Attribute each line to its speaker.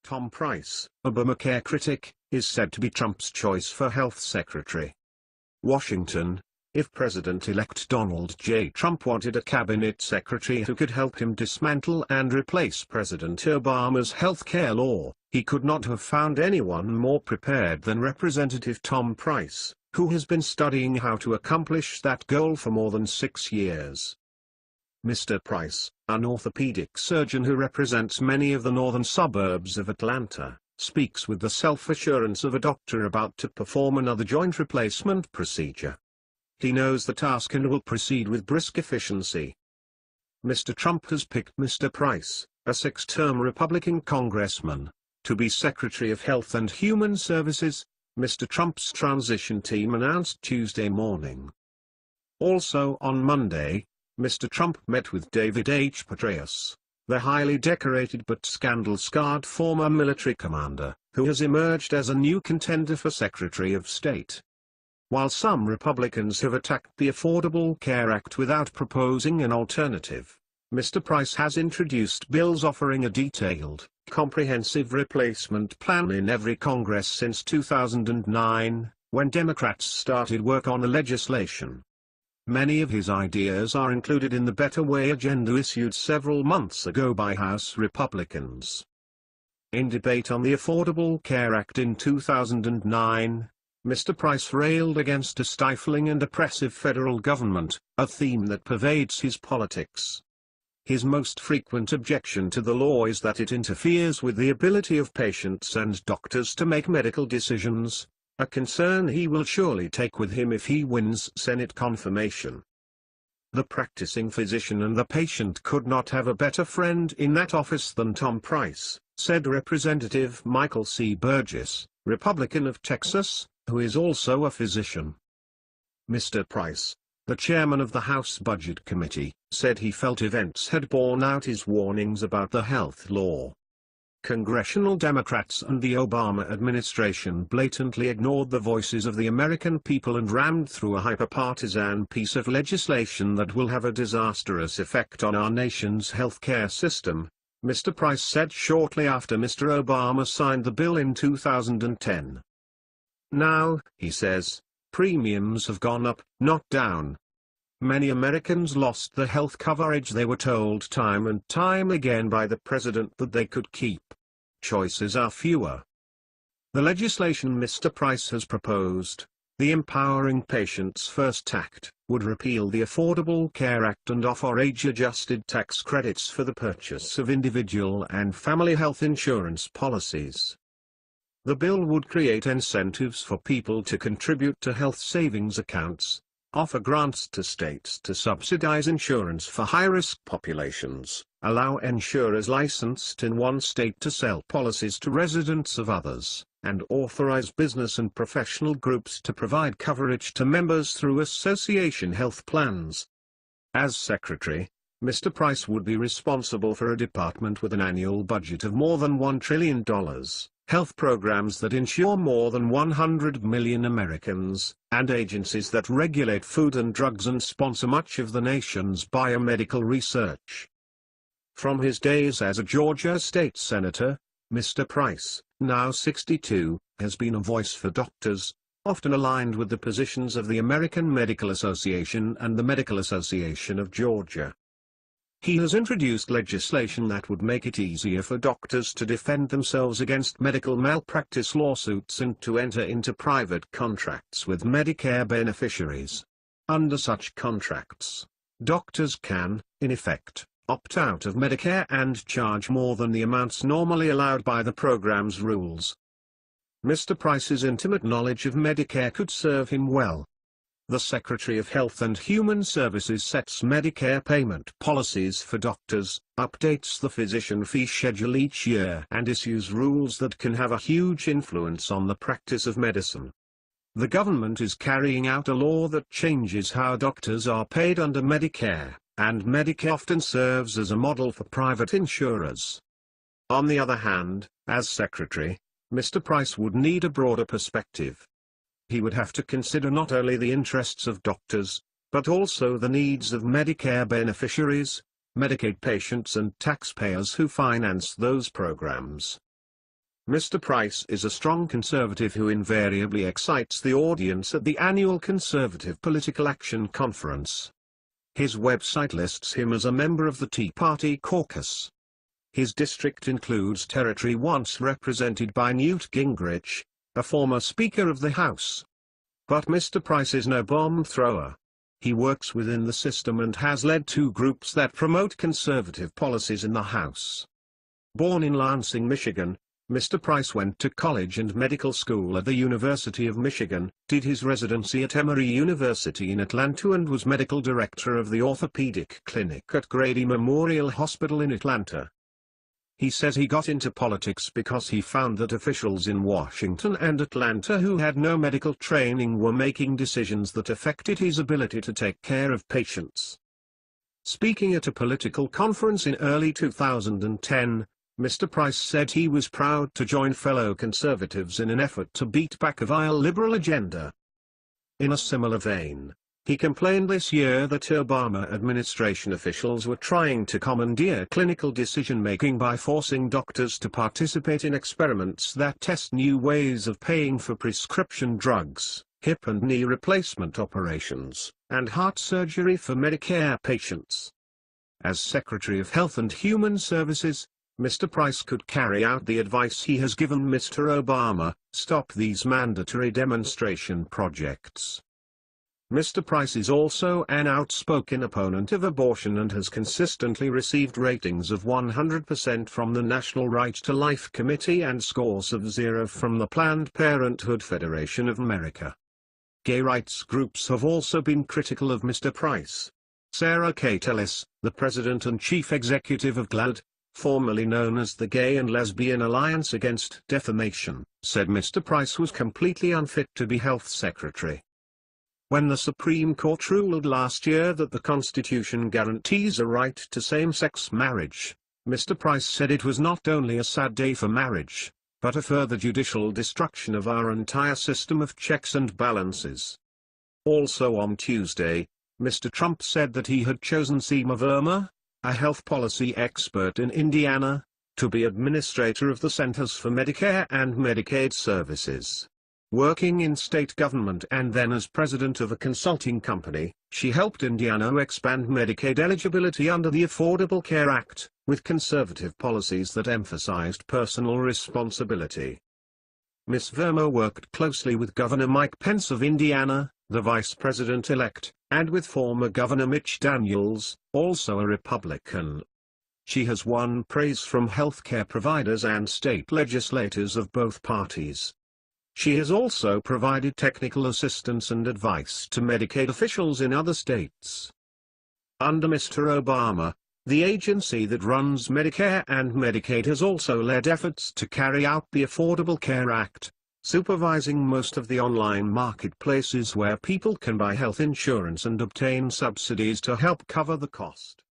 Speaker 1: Tom Price, Obamacare critic, is said to be Trump's choice for health secretary. Washington. If President-elect Donald J. Trump wanted a cabinet secretary who could help him dismantle and replace President Obama's health care law, he could not have found anyone more prepared than Representative Tom Price, who has been studying how to accomplish that goal for more than 6 years. Mr. Price, an orthopedic surgeon who represents many of the northern suburbs of Atlanta, speaks with the self-assurance of a doctor about to perform another joint replacement procedure. He knows the task and will proceed with brisk efficiency. Mr. Trump has picked Mr. Price, a 6-term Republican congressman, to be Secretary of Health and Human Services, Mr. Trump's transition team announced Tuesday morning. Also on Monday, Mr. Trump met with David H. Petraeus, the highly decorated but scandal-scarred former military commander, who has emerged as a new contender for Secretary of State. While some Republicans have attacked the Affordable Care Act without proposing an alternative, Mr. Price has introduced bills offering a detailed, comprehensive replacement plan in every Congress since 2009, when Democrats started work on the legislation. Many of his ideas are included in the Better Way agenda issued several months ago by House Republicans. In debate on the Affordable Care Act in 2009, Mr. Price railed against a stifling and oppressive federal government, a theme that pervades his politics. His most frequent objection to the law is that it interferes with the ability of patients and doctors to make medical decisions, a concern he will surely take with him if he wins Senate confirmation. The practicing physician and the patient could not have a better friend in that office than Tom Price, said Representative Michael C. Burgess, Republican of Texas, who is also a physician. Mr. Price, the chairman of the House Budget Committee, said he felt events had borne out his warnings about the health law. Congressional Democrats and the Obama administration blatantly ignored the voices of the American people and rammed through a hyper-partisan piece of legislation that will have a disastrous effect on our nation's healthcare system, Mr. Price said shortly after Mr. Obama signed the bill in 2010. Now, he says, premiums have gone up, not down. Many Americans lost the health coverage they were told time and time again by the president that they could keep. Choices are fewer. The legislation Mr. Price has proposed, the Empowering Patients First Act, would repeal the Affordable Care Act and offer age-adjusted tax credits for the purchase of individual and family health insurance policies. The bill would create incentives for people to contribute to health savings accounts, offer grants to states to subsidize insurance for high-risk populations, allow insurers licensed in one state to sell policies to residents of others, and authorize business and professional groups to provide coverage to members through association health plans. As Secretary, Mr. Price would be responsible for a department with an annual budget of more than $1 trillion. Health programs that insure more than 100 million Americans, and agencies that regulate food and drugs and sponsor much of the nation's biomedical research. From his days as a Georgia state senator, Mr. Price, now 62, has been a voice for doctors, often aligned with the positions of the American Medical Association and the Medical Association of Georgia. He has introduced legislation that would make it easier for doctors to defend themselves against medical malpractice lawsuits and to enter into private contracts with Medicare beneficiaries. Under such contracts, doctors can, in effect, opt out of Medicare and charge more than the amounts normally allowed by the program's rules. Mr. Price's intimate knowledge of Medicare could serve him well. The Secretary of Health and Human Services sets Medicare payment policies for doctors, updates the physician fee schedule each year and issues rules that can have a huge influence on the practice of medicine. The government is carrying out a law that changes how doctors are paid under Medicare, and Medicare often serves as a model for private insurers. On the other hand, as Secretary, Mr. Price would need a broader perspective. He would have to consider not only the interests of doctors, but also the needs of Medicare beneficiaries, Medicaid patients and taxpayers who finance those programs. Mr. Price is a strong conservative who invariably excites the audience at the annual Conservative Political Action Conference. His website lists him as a member of the Tea Party caucus. His district includes territory once represented by Newt Gingrich, a former Speaker of the House. But Mr. Price is no bomb thrower. He works within the system and has led two groups that promote conservative policies in the House. Born in Lansing, Michigan, Mr. Price went to college and medical school at the University of Michigan, did his residency at Emory University in Atlanta and was medical director of the orthopedic clinic at Grady Memorial Hospital in Atlanta. He says he got into politics because he found that officials in Washington and Atlanta who had no medical training were making decisions that affected his ability to take care of patients. Speaking at a political conference in early 2010, Mr. Price said he was proud to join fellow conservatives in an effort to beat back a vile liberal agenda. In a similar vein, he complained this year that Obama administration officials were trying to commandeer clinical decision-making by forcing doctors to participate in experiments that test new ways of paying for prescription drugs, hip and knee replacement operations, and heart surgery for Medicare patients. As Secretary of Health and Human Services, Mr. Price could carry out the advice he has given Mr. Obama: stop these mandatory demonstration projects. Mr. Price is also an outspoken opponent of abortion and has consistently received ratings of 100% from the National Right to Life Committee and scores of 0 from the Planned Parenthood Federation of America. Gay rights groups have also been critical of Mr. Price. Sarah Kate Ellis, the president and chief executive of GLAAD, formerly known as the Gay and Lesbian Alliance Against Defamation, said Mr. Price was completely unfit to be health secretary. When the Supreme Court ruled last year that the Constitution guarantees a right to same-sex marriage, Mr. Price said it was not only a sad day for marriage, but a further judicial destruction of our entire system of checks and balances. Also on Tuesday, Mr. Trump said that he had chosen Seema Verma, a health policy expert in Indiana, to be administrator of the Centers for Medicare and Medicaid Services. Working in state government and then as president of a consulting company, she helped Indiana expand Medicaid eligibility under the Affordable Care Act, with conservative policies that emphasized personal responsibility. Ms. Verma worked closely with Governor Mike Pence of Indiana, the vice president-elect, and with former Governor Mitch Daniels, also a Republican. She has won praise from healthcare providers and state legislators of both parties. She has also provided technical assistance and advice to Medicaid officials in other states. Under Mr. Obama, the agency that runs Medicare and Medicaid has also led efforts to carry out the Affordable Care Act, supervising most of the online marketplaces where people can buy health insurance and obtain subsidies to help cover the cost.